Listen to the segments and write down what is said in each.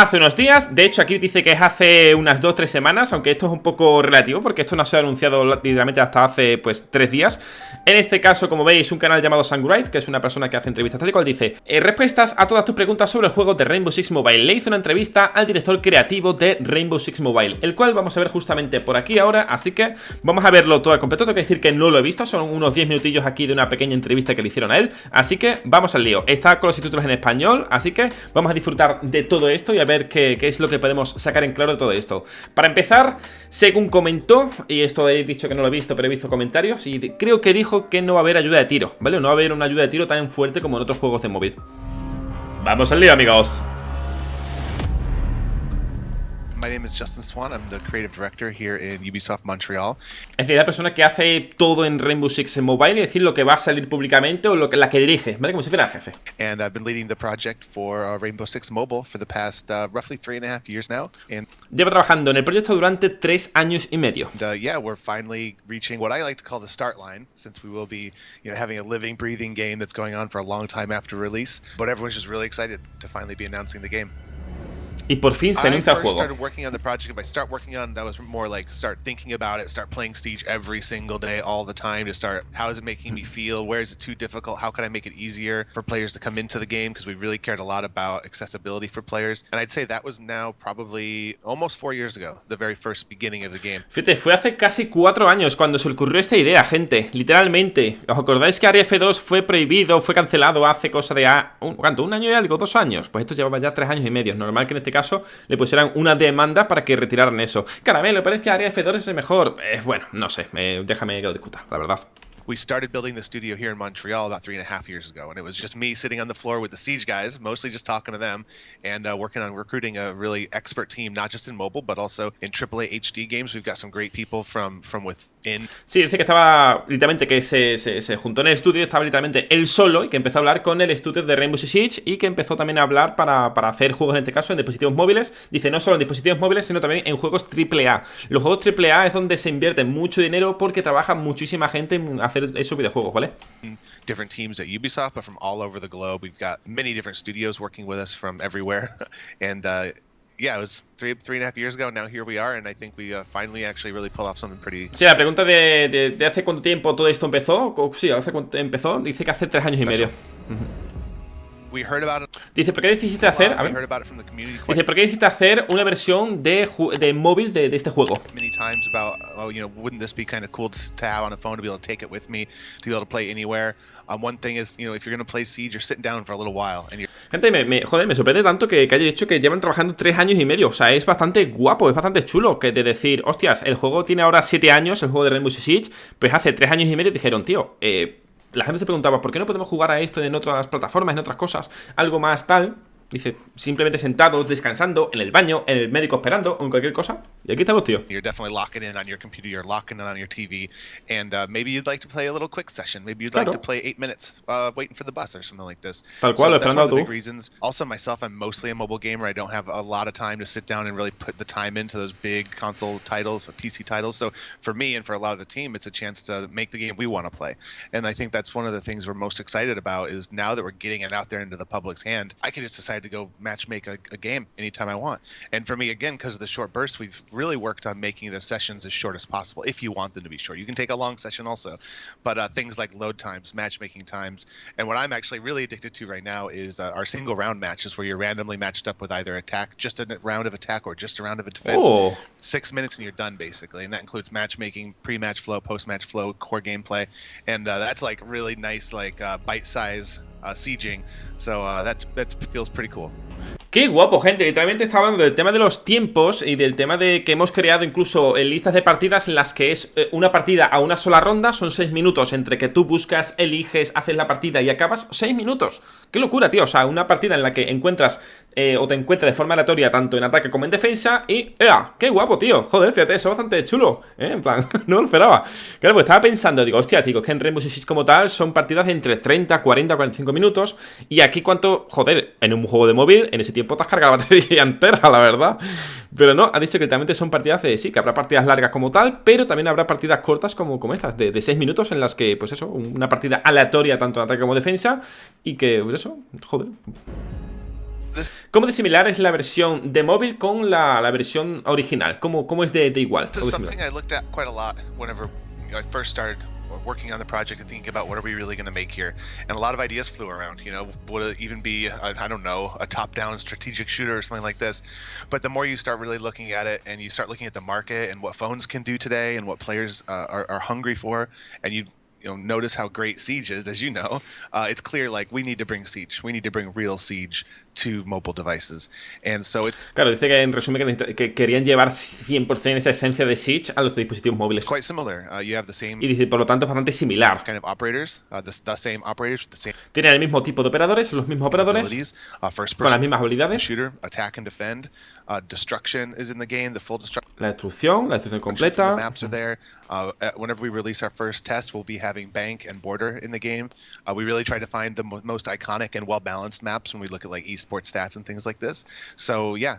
hace unos días. De hecho, aquí dice que es hace unas 2-3 semanas, aunque esto es un poco relativo porque esto no se ha anunciado literalmente hasta hace, pues, 3 días. En este caso, como veis, un canal llamado Sangright, que es una persona que hace entrevistas tal y cual, dice: respuestas a todas tus preguntas sobre el juego de Rainbow Six Mobile. Le hizo una entrevista al director creativo de Rainbow Six Mobile, el cual vamos a ver justamente por aquí ahora, así que vamos a verlo todo al completo. Tengo que decir que no lo he visto, son unos 10 minutillos aquí de una pequeña entrevista que le hicieron a él, así que vamos al lío. Está con los subtítulos en español, así que vamos a disfrutar de todo esto y a ver qué es lo que podemos sacar en claro de todo esto. Para empezar, según comentó, y esto he dicho que no lo he visto, pero he visto comentarios, y creo que dijo que no va a haber ayuda de tiro, ¿vale? No va a haber una ayuda de tiro tan fuerte como en otros juegos de móvil. Vamos al lío, amigos. My name is Justin Swan. I'm the creative director here in Ubisoft Montreal. Es decir, la persona que hace todo en Rainbow Six Mobile, es decir, lo que va a salir públicamente o la que dirige, ¿vale? Como si fuera el jefe. And I've been leading the project for Rainbow Six Mobile for the past roughly 3.5 years now. And lleva trabajando en el proyecto durante 3 años y medio. Yeah, we're finally reaching what I like to call the start line, since we will be, having a living, breathing game that's going on for a long time after release. But everyone's just really excited to finally be announcing the game. Y por fin se anuncia el juego. Started working on the project. If I start working on, that was more like start thinking about it, start playing Siege every single day, all the time, to start, how is it making me feel? Where is it too difficult? How can I make it easier for players to come into the game? Because we really cared a lot about accessibility for players. And I'd say that was now probably almost 4 years ago, the very first beginning of the game. Fíjate, fue hace casi 4 años cuando se le ocurrió esta idea, gente. Literalmente. ¿Os acordáis que Área F2 fue prohibido, fue cancelado hace cosa de un año y algo, 2 años? Pues esto llevaba ya 3 años y medio. Normal que en este caso le pusieran una demanda para que retiraran eso. Caramelo, parece que Área F2 es el mejor. Bueno, no sé, déjame que lo discuta, la verdad. We started building the studio here in Montreal about 3.5 years ago, and it was just me sitting on the floor with the Siege guys, mostly just talking to them, and working on recruiting a really expert team, not just in mobile, but also in AAA HD games. We've got some great people from within. Sí, dice que estaba literalmente que se juntó en el estudio, estaba literalmente él solo y que empezó a hablar con el estudio de Rainbow Six Siege y que empezó también a hablar para hacer juegos, en este caso, en dispositivos móviles. Dice, no solo en dispositivos móviles, sino también en juegos AAA. Los juegos AAA es donde se invierte mucho dinero porque trabaja muchísima gente en hacer esos videojuegos, ¿vale? Different teams at Ubisoft, but from all over the globe. We've got many different studios working with us from everywhere. And yeah, it was 3.5 years ago. Now here we are, and I think we finally actually really pulled off something pretty. Sí, la pregunta de hace cuánto tiempo todo esto empezó. Sí, hace cuánto empezó. Dice que hace 3 años y medio. We heard about it. Dice, ¿por qué decidiste hacer? A ver. Dice, ¿por qué decidiste hacer una versión de móvil de este juego? Many times about, wouldn't this be kind of cool to have on a phone, to be able to take it with me, to be able to play anywhere. One thing is, if you're going to play Siege, you're sitting down for a little while. And gente, joder, me sorprende tanto que haya dicho que llevan trabajando 3 años y medio. O sea, es bastante guapo, es bastante chulo que de decir, hostias, el juego tiene ahora 7 años, el juego de Rainbow Six Siege, pues hace 3 años y medio dijeron, tío, la gente se preguntaba, ¿por qué no podemos jugar a esto en otras plataformas, en otras cosas? Algo más tal. Dice, simplemente sentados, descansando, en el baño, en el médico esperando, o en cualquier cosa. Y aquí estamos, tío. You're definitely locking in on your computer, you're locking in on your TV, and maybe you'd like to play a little quick session. Maybe you'd like to play 8 minutes waiting for the bus or something like this. Tal cual, so that's one of the tú. big reasons. Also, myself, I'm mostly a mobile gamer. I don't have a lot of time to sit down and really put the time into those big console titles or PC titles. So for me and for a lot of the team, it's a chance to make the game we want to play. And I think that's one of the things we're most excited about is now that we're getting it out there into the public's hand, I can just decide to go matchmake a game anytime I want. And for me, again, because of the short bursts, we've really worked on making the sessions as short as possible, if you want them to be short. You can take a long session also, but things like load times, matchmaking times, and what I'm actually really addicted to right now is our single round matches where you're randomly matched up with either attack, just a round of attack, or just a round of a defense. 6 minutes and you're done, basically, and that includes matchmaking, pre-match flow, post-match flow, core gameplay, and that's like really nice, like bite-size sieging. So that feels pretty cool. Qué guapo, gente. Literalmente está hablando del tema de los tiempos y del tema de que hemos creado incluso listas de partidas en las que es una partida a una sola ronda. Son 6 minutos entre que tú buscas, eliges, haces la partida y acabas. 6 minutos. Qué locura, tío. O sea, una partida en la que encuentras o te encuentras de forma aleatoria tanto en ataque como en defensa. Y ¡ea! ¡Qué guapo, tío! Joder, fíjate, eso es bastante chulo. En plan, no lo esperaba. Claro, pues estaba pensando, digo, hostia, tío, que en Rainbow Six como tal son partidas de entre 30, 40, 45 minutos. Y aquí cuánto, joder, en un juego de móvil, en ese tiempo te has cargado la batería entera, la verdad. Pero no, ha dicho que literalmente son partidas de, sí, que habrá partidas largas como tal, pero también habrá partidas cortas como estas, de 6 minutos en las que, pues eso, una partida aleatoria tanto en ataque como defensa. Y que, pues eso, joder. ¿Cómo de similar es la versión de móvil con la versión original? ¿Cómo es de igual? This is something I looked at quite a lot whenever I first started working on the project and thinking about what are we really going to make here, and a lot of ideas flew around. Would it even be I don't know, a top-down strategic shooter or something like this? But the more you start really looking at it, and you start looking at the market and what phones can do today, and what players are hungry for, and you notice how great Siege is, as you know, it's clear like we need to bring Siege. We need to bring real Siege to mobile devices. And so claro, dice que en resumen que querían llevar 100% esa esencia de Siege a los dispositivos móviles. Quite similar. You have the same. Y dice, por lo tanto, es bastante similar. Kind of operators, the same operators with the same. Tienen el mismo tipo de operadores, los mismos operadores, con las mismas habilidades. Shooter, attack and defend. Destruction is in the game, the full destruction. La destrucción completa. The maps are there. Whenever we release our first test, we'll be having bank and border in the game. We really try to find the most iconic and well-balanced maps when we look at like esports stats and things like this. So yeah,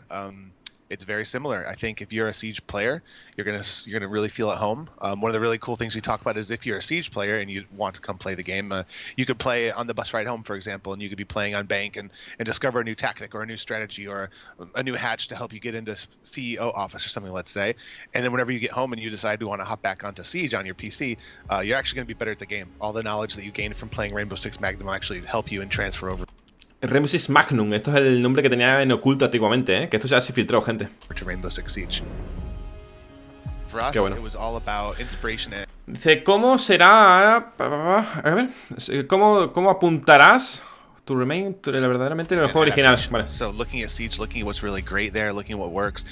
it's very similar. I think if you're a Siege player, you're gonna really feel at home. One of the really cool things we talk about is if you're a Siege player and you want to come play the game, you could play on the bus ride home, for example, and you could be playing on bank and discover a new tactic or a new strategy or a new hatch to help you get into CEO office or something, let's say. And then whenever you get home and you decide to want to hop back onto Siege on your PC, you're actually going to be better at the game. All the knowledge that you gained from playing Rainbow Six Magnum will actually help you and transfer over. Rainbow Six Magnum, esto es el nombre que tenía en oculto antiguamente, ¿eh? Que esto ya se filtró, gente. Rainbow Six Siege. For us, bueno. It was all about inspiration and... Dice, ¿cómo será? A ver, ¿cómo apuntarás to remain to la verdaderamente en el juego original? Vale. So looking at Siege, looking at what's really great there, looking at what works.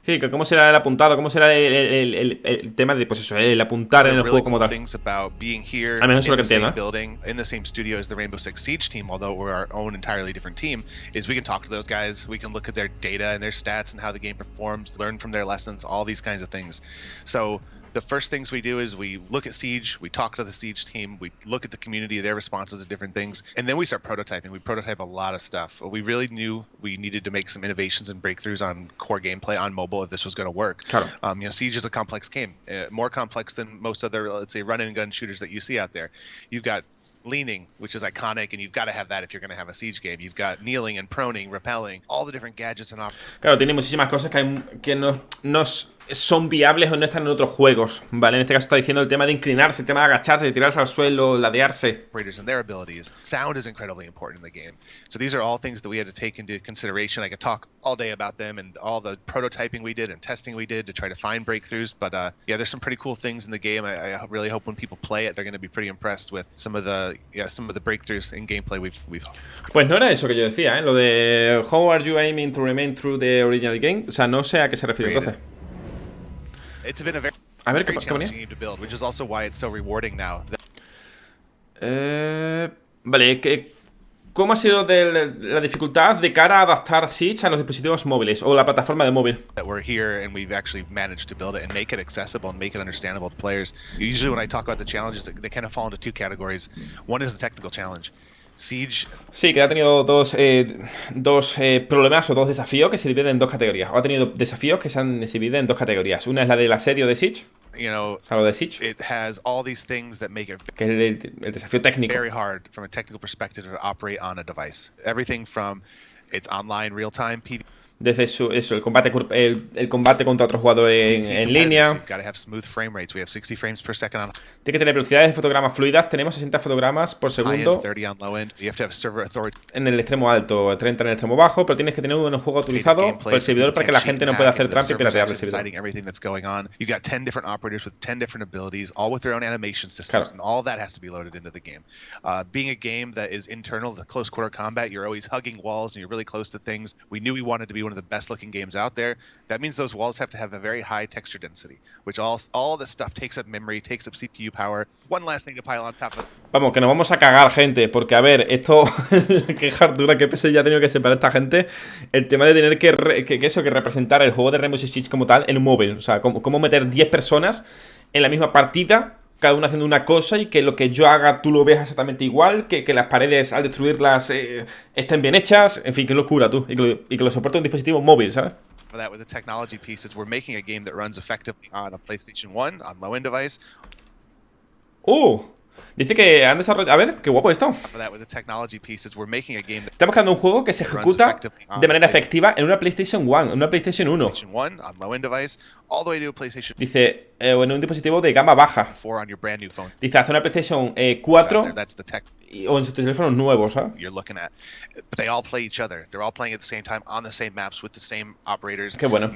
Sí, ¿cómo será el apuntado? ¿Cómo será el tema de, pues eso, el apuntar en el juego como tal? Al menos es lo que entiendo, building in the same studio as the Rainbow Six Siege team, although we're our own entirely different team, is we can talk to those guys, we can look at their data and their stats and how the game performs, learn from their lessons, all these kinds of things. So the first things we do is we look at Siege, we talk to the Siege team, we look at the community, their responses to different things, and then we start prototyping. We prototype a lot of stuff. We really knew we needed to make some innovations and breakthroughs on core gameplay on mobile if this was going to work. Claro. Siege is a complex game, more complex than most other, let's say, run-and-gun shooters that you see out there. You've got leaning, which is iconic, and you've got to have that if you're going to have a Siege game. You've got kneeling and proning, rappelling, all the different gadgets and options. Claro, tiene muchísimas cosas que no son viables o no están en otros juegos, ¿vale? En este caso está diciendo el tema de inclinarse, el tema de agacharse, de tirarse al suelo, ladearse. And their abilities. Sound is incredibly important in the game. So these are all things that we had to take into consideration. I could talk all day about them and all the prototyping we did and testing we did to try to find breakthroughs. But yeah, there's some pretty cool things in the game. I really hope when people play it, they're going to be pretty impressed with some of the breakthroughs in gameplay we've. Pues no era eso que yo decía, ¿eh? Lo de how are you aiming to remain through the original game. O sea, no sé a qué se refiere entonces. It's been a very challenging game to build, which is also why it's so rewarding now. Vale, ¿cómo ha sido la dificultad de cara a adaptar Siege a los dispositivos móviles o la plataforma de móvil? That we're here and we've actually managed to build it and make it accessible and make it understandable to players. Usually when I talk about the challenges, they kind of fall into two categories. One is the technical challenge. Siege. Sí, que ha tenido dos problemas o dos desafíos que se dividen en dos categorías. O ha tenido desafíos que se dividen en dos categorías. Una es la del asedio de Siege. O sea, lo de Siege. It has all these things that make it que es el desafío técnico. Very hard from a technical perspective to operate on a device. Everything from its online real-time PvP. Desde el combate contra otro jugador en línea. Tiene que tener velocidades de fotogramas fluidas. Tenemos 60 fotogramas por segundo en el extremo alto, 30 en el extremo bajo, pero tienes que tener un juego autorizado por el servidor para que la gente no pueda hacer trampa y piratear el servidor. Claro. Being a game that is internal, the close quarter combat, you're always hugging walls and you're really close to things. We knew we wanted to be one of the best looking games out there. That means those walls have to have a very high texture density, which all this stuff takes up memory, takes up CPU power. One last thing to pile on top of. Vamos, que nos vamos a cagar, gente, porque a ver, esto qué hardura, qué pesadilla ha tenido que separar esta gente. El tema de tener que representar el juego de Rainbow Six Siege como tal en un móvil, o sea, cómo meter 10 personas en la misma partida, cada uno haciendo una cosa y que lo que yo haga tú lo veas exactamente igual, que las paredes al destruirlas estén bien hechas, en fin, qué locura tú, y que lo soporte un dispositivo móvil, ¿sabes? That with the technology pieces, we're making a game that runs effectively on a PlayStation 1 on low-end device. Dice que han desarrollado... A ver, qué guapo esto. Estamos creando un juego que se ejecuta de manera efectiva en una PlayStation 1, en una PlayStation 1. Dice, en un dispositivo de gama baja. Dice, hace una PlayStation 4 o en sus teléfonos nuevos, ¿sabes? Qué bueno.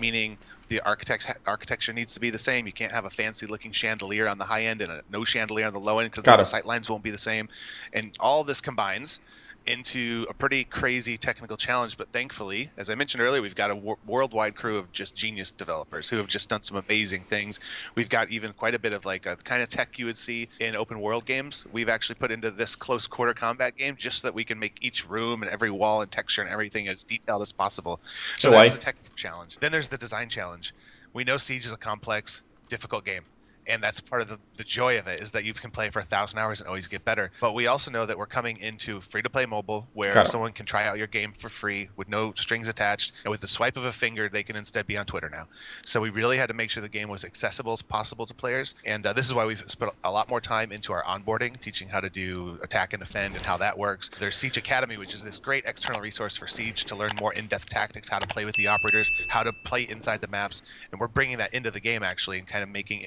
The architecture needs to be the same. You can't have a fancy looking chandelier on the high end and no chandelier on the low end because the sight lines won't be the same. And all this combines into a pretty crazy technical challenge, but thankfully, as I mentioned earlier, we've got a worldwide crew of just genius developers who have just done some amazing things. We've got even quite a bit of like a kind of tech you would see in open world games. We've actually put into this close quarter combat game just so that we can make each room and every wall and texture and everything as detailed as possible. So that's the technical challenge. Then there's the design challenge. We know Siege is a complex, difficult game. And that's part of the joy of it, is that you can play for 1,000 hours and always get better. But we also know that we're coming into free-to-play mobile, where someone can try out your game for free with no strings attached, and with the swipe of a finger, they can instead be on Twitter now. So we really had to make sure the game was accessible as possible to players, and this is why we've spent a lot more time into our onboarding, teaching how to do attack and defend and how that works. There's Siege Academy, which is this great external resource for Siege to learn more in-depth tactics, how to play with the operators, how to play inside the maps, and we're bringing that into the game actually, and kind of making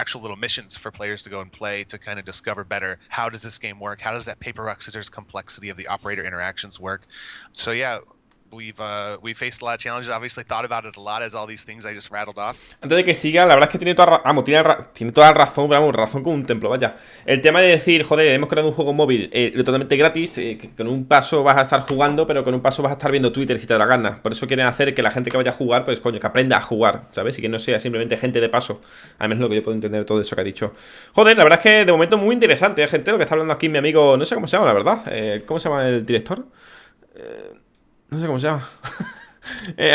actual little missions for players to go and play to kind of discover better how does this game work, how does that paper rock scissors complexity of the operator interactions work. So yeah, we've faced a lot of challenges, obviously thought about it a lot as all these things I just rattled off. Antes de que siga, la verdad es que tiene toda, tiene toda la razón, vamos, razón con un templo, vaya. El tema de decir, joder, hemos creado un juego móvil totalmente gratis, que con un paso vas a estar jugando, pero con un paso vas a estar viendo Twitter si te da la gana. Por eso quieren hacer que la gente que vaya a jugar, pues coño, que aprenda a jugar, ¿sabes? Y que no sea simplemente gente de paso. Al menos lo que yo puedo entender de todo eso que ha dicho. Joder, la verdad es que de momento muy interesante, gente, lo que está hablando aquí mi amigo, no sé cómo se llama, la verdad. ¿Cómo se llama el director? No sé cómo se llama.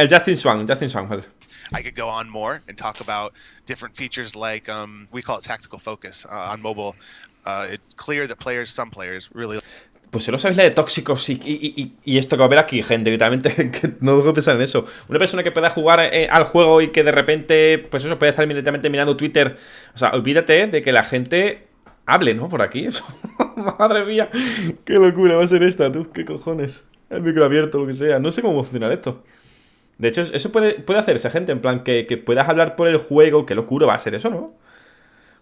Justin Swan, vale. I could go on more and talk about different features like we call it tactical focus on mobile. It's clear that some players really. Pues si no sabéis la de tóxicos y esto que va a haber aquí, gente, literalmente, que no dejo de pensar en eso. Una persona que pueda jugar al juego y que de repente, pues eso, puede estar inmediatamente mirando Twitter. O sea, olvídate de que la gente hable, ¿no? Por aquí. Madre mía, qué locura va a ser esta, tú, qué cojones. El micro abierto, lo que sea. No sé cómo funcionar esto. De hecho, eso puede hacerse, gente. En plan, que puedas hablar por el juego. Qué locura va a ser eso, ¿no?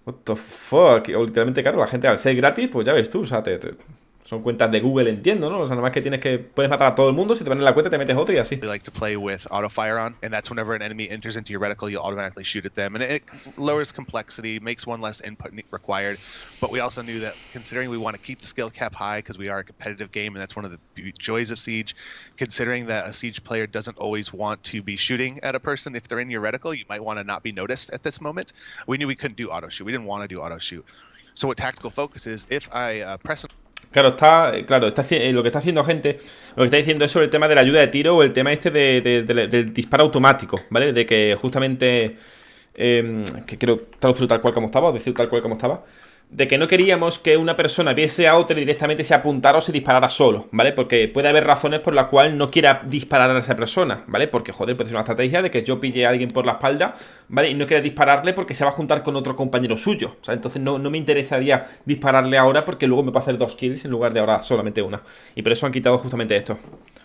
What the fuck. O literalmente, claro, la gente al ser gratis, pues ya ves tú. O sea, son cuentas de Google, entiendo, ¿no? O sea, nada más que puedes matar a todo el mundo. Si te pones la cuenta, te metes otra y así. We like to play with auto fire on, and that's whenever an enemy enters into your reticle, you'll automatically shoot at them, and it lowers complexity, makes one less input required. But we also knew that, considering we want to keep the skill cap high because we are a competitive game, and that's one of the joys of Siege, considering that a Siege player doesn't always want to be shooting at a person if they're in your reticle, you might want to not be noticed at this moment. We knew we couldn't do auto shoot. We didn't want to do auto shoot. So what tactical focus is, if I press. Claro, lo que está haciendo gente, lo que está diciendo es sobre el tema de la ayuda de tiro o el tema este del disparo automático, ¿vale? De que justamente, que quiero traducirlo tal cual como estaba, o decir tal cual como estaba, de que no queríamos que una persona viese a otra y directamente se apuntara o se disparara solo, ¿vale? Porque puede haber razones por las cuales no quiera disparar a esa persona, ¿vale? Porque, joder, puede ser una estrategia de que yo pille a alguien por la espalda, ¿vale? Y no quiera dispararle porque se va a juntar con otro compañero suyo, o sea, entonces no me interesaría dispararle ahora porque luego me va a hacer 2 kills en lugar de ahora solamente una. Y por eso han quitado justamente esto.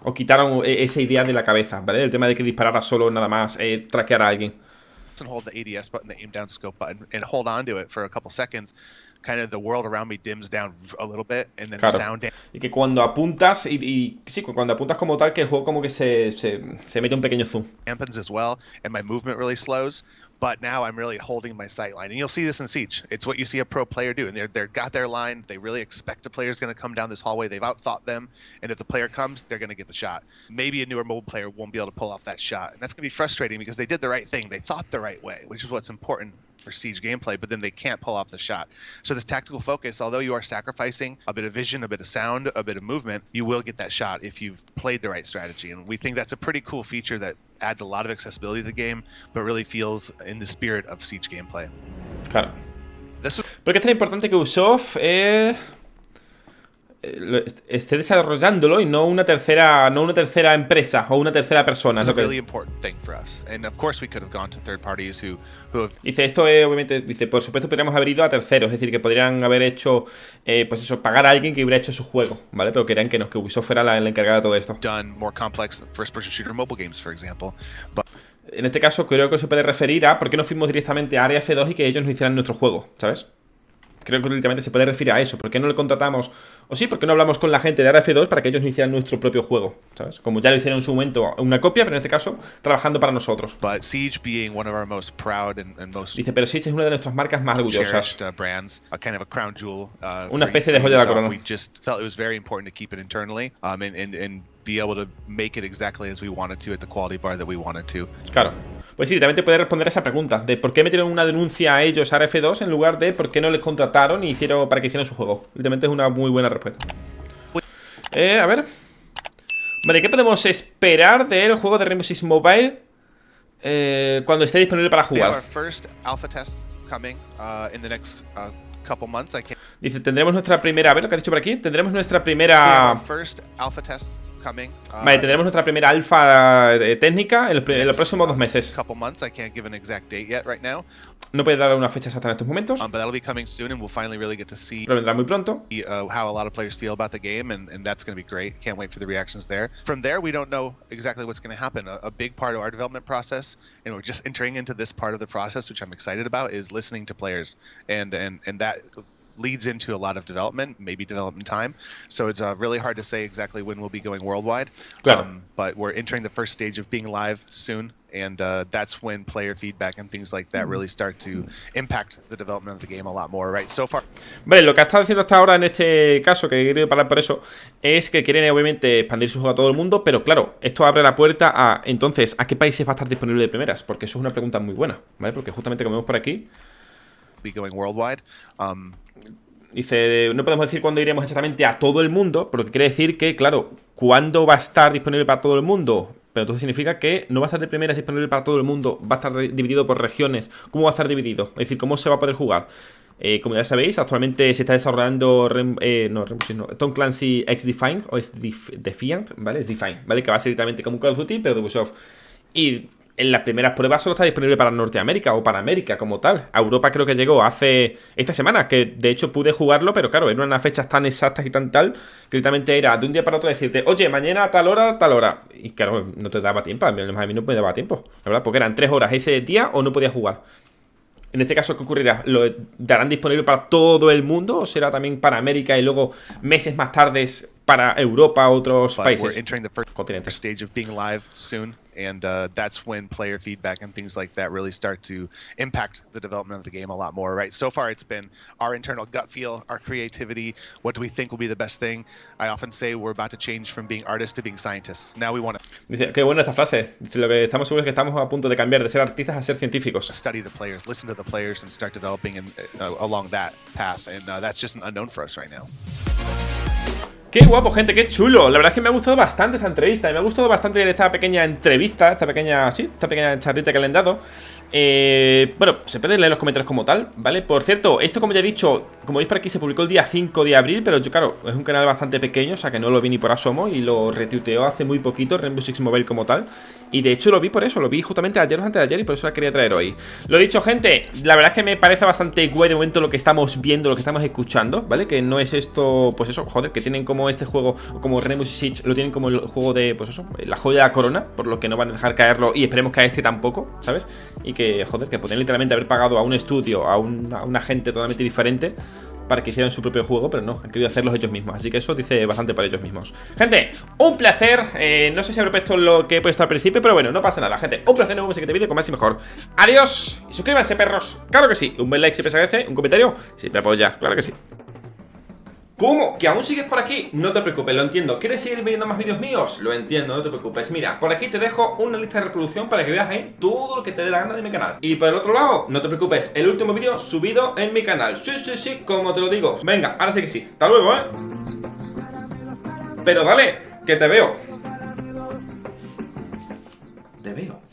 O quitaron esa idea de la cabeza, ¿vale? El tema de que disparara solo nada más, traquear a alguien. Hold the ADS button, the aim down scope button, and hold on to it for a couple seconds. Kind of the world around me dims down a little bit, and then the sound. Y que cuando apuntas sí, cuando apuntas como tal, que el juego como que se mete un pequeño zoom. Dampens as well, and my movement really slows. But now I'm really holding my sight line, and you'll see this in Siege. It's what you see a pro player do, and they're got their line. They really expect a player's going to come down this hallway. They've outthought them, and if the player comes, they're going to get the shot. Maybe a newer mobile player won't be able to pull off that shot, and that's going to be frustrating because they did the right thing. They thought the right way, which is what's important for Siege gameplay, but then they can't pull off the shot. So this tactical focus, although you are sacrificing a bit of vision, a bit of sound, a bit of movement, you will get that shot if you've played the right strategy. And we think that's a pretty cool feature that adds a lot of accessibility to the game, but really feels in the spirit of Siege gameplay. Claro. ¿Por qué es tan importante que Ubisoft esté desarrollándolo y no una tercera empresa o una tercera persona. Dice, esto es, obviamente, dice, por supuesto podríamos haber ido a terceros, es decir, que podrían haber hecho, pues eso, pagar a alguien que hubiera hecho su juego, ¿vale? Pero querían que Ubisoft fuera la encargada de todo esto. En este caso creo que se puede referir a por qué no fuimos directamente a Área F2 y que ellos nos hicieran nuestro juego, ¿sabes? Creo que últimamente se puede referir a eso. ¿Por qué no le contratamos? O sí, ¿por qué no hablamos con la gente de Área F2 para que ellos nos hicieran nuestro propio juego? ¿Sabes? Como ya lo hicieron en su momento una copia, pero en este caso trabajando para nosotros. Dice, pero Siege es una de nuestras marcas más orgullosas. Una especie de joya de la corona. Claro. Pues sí, también te puede responder a esa pregunta de por qué metieron una denuncia a ellos, a RF2, en lugar de por qué no les contrataron y hicieron para que hicieran su juego. Literalmente es una muy buena respuesta. A ver. Vale, ¿qué podemos esperar del juego de Rainbow Six Mobile cuando esté disponible para jugar? Dice, tendremos nuestra primera... A ver lo que ha dicho por aquí. Tendremos nuestra primera... Vale, tendremos nuestra primera alfa técnica en los próximos 2 meses. No puede dar una fecha exacta en estos momentos, pero vendrá muy pronto. Leads into a lot of development, maybe development time. So it's really hard to say exactly when we'll be going worldwide. Claro. But we're entering the first stage of being live soon, and that's when player feedback and things like that really start to impact the development of the game a lot more, right? So far. Vale, lo que ha estado haciendo hasta ahora en este caso, que quiero parar por eso, es que quieren obviamente expandir su juego a todo el mundo, pero claro, esto abre la puerta a, entonces, ¿a qué países va a estar disponible de primeras? Porque eso es una pregunta muy buena, ¿vale? Porque justamente como vemos por aquí, be going worldwide. Dice, no podemos decir cuándo iremos exactamente a todo el mundo, pero quiere decir que, claro, ¿cuándo va a estar disponible para todo el mundo? Pero entonces significa que no va a estar de primeras disponible para todo el mundo, va a estar dividido por regiones. ¿Cómo va a estar dividido? Es decir, ¿cómo se va a poder jugar? Como ya sabéis, actualmente se está desarrollando Tom Clancy X Defiant, o es Defiant, ¿vale? Es Defiant, ¿vale? Que va a ser directamente como un Call of Duty, pero de Ubisoft. Y en las primeras pruebas solo está disponible para Norteamérica o para América como tal. A Europa creo que llegó hace esta semana, que de hecho pude jugarlo, pero claro, eran unas fechas tan exactas y tal, que literalmente era de un día para otro decirte, oye, mañana a tal hora, tal hora. Y claro, no te daba tiempo, a mí no me daba tiempo, la verdad, porque eran 3 horas ese día o no podía jugar. En este caso, ¿qué ocurrirá? ¿Lo darán disponible para todo el mundo o será también para América y luego meses más tarde para Europa u otros países? Continentes. And that's when player feedback and things like that really start to impact the development of the game a lot more, right? So far, it's been our internal gut feel, our creativity. What do we think will be the best thing? I often say we're about to change from being artists to being scientists. Now we want to... Dice, qué buena esta frase. Dice, lo que estamos seguros es que estamos a punto de cambiar de ser artistas a ser científicos. Study the players, listen to the players, and start developing along that path. And that's just an unknown for us right now. Qué guapo, gente, qué chulo. La verdad es que me ha gustado bastante esta entrevista. Y me ha gustado bastante esta pequeña entrevista, esta pequeña charlita que le han dado. Bueno, se pueden leer los comentarios como tal, ¿vale? Por cierto, esto como ya he dicho, como veis por aquí, se publicó el día 5 de abril. Pero yo, claro, es un canal bastante pequeño, o sea que no lo vi ni por asomo. Y lo retuiteó hace muy poquito, Rainbow Six Mobile como tal. Y de hecho lo vi por eso, lo vi justamente ayer o antes de ayer. Y por eso la quería traer hoy. Lo dicho, gente, la verdad es que me parece bastante guay de momento lo que estamos viendo, lo que estamos escuchando, ¿vale? Que no es esto, pues eso, joder, que tienen como este juego, como Rainbow Six, lo tienen como el juego de, pues eso, la joya de la corona, por lo que no van a dejar caerlo y esperemos que a este tampoco, ¿sabes? Y que, joder, que podrían literalmente haber pagado a un estudio, a una gente totalmente diferente para que hicieran su propio juego, pero no, han querido hacerlos ellos mismos, así que eso dice bastante para ellos mismos. Gente, un placer, no sé si habré puesto lo que he puesto al principio, pero bueno, no pasa nada, gente, un placer, nos vemos en este vídeo con más y mejor. Adiós, y suscríbanse, perros, claro que sí, un buen like siempre se agradece, un comentario, siempre apoya, claro que sí. ¿Cómo? ¿Que aún sigues por aquí? No te preocupes, lo entiendo. ¿Quieres seguir viendo más vídeos míos? Lo entiendo, no te preocupes. Mira, por aquí te dejo una lista de reproducción para que veas ahí todo lo que te dé la gana de mi canal. Y por el otro lado, no te preocupes, el último vídeo subido en mi canal. Sí, sí, sí, como te lo digo. Venga, ahora sí que sí. Hasta luego, ¿eh? Pero dale, que te veo. Te veo.